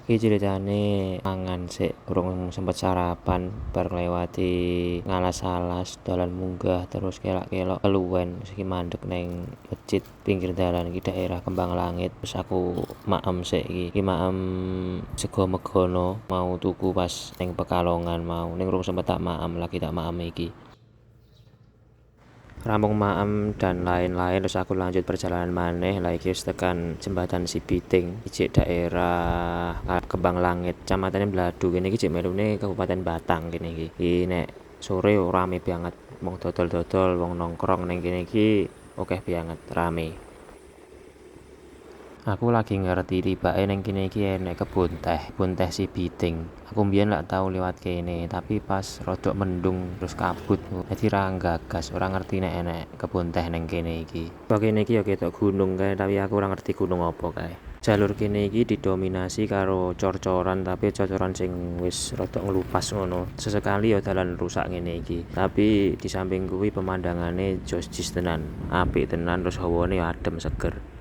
Iki ceritane mangan sik urung sempet sarapan bar nglewati ngalas-alas dalan munggah terus kelak-kelok keluwen iki mandek neng masjid pinggir dalan iki daerah Kembang Langit. Terus aku maem sik iki maem sego megono mau tuku pas neng Pekalongan mau ning urung sempet tak maem lagi tak maem iki. Rampung maem dan lain-lain terus aku lanjut perjalanan maneh lah iki wis tekan jembatan Cibiting ijik daerah Kembang Langit Kecamatan Bladu kene iki jek melune Kabupaten Batang kene iki. Nek sore rame banget wong dodol-dodol wong nongkrong ning kene iki akeh banget rame. Aku lagi ngerti tibake ning kene iki enek kebun teh Cibiting. Aku mbiyen lak tau liwat kene, tapi pas rodok mendung terus kabut. Dadi ra gagas, ora ngerti nek enek kebun teh ning kene iki. Kok kene iki ya ketok gunung kae, tapi aku ora ngerti gunung apa kae. Jalur kene iki didominasi karo cor-coran, tapi cor-coran sing wis rodok ngelupas ngono. Sesekali ya dalan rusak ngene iki. Tapi di samping kuwi pemandangane jos-jis tenan, apik tenan terus hawane adem seger.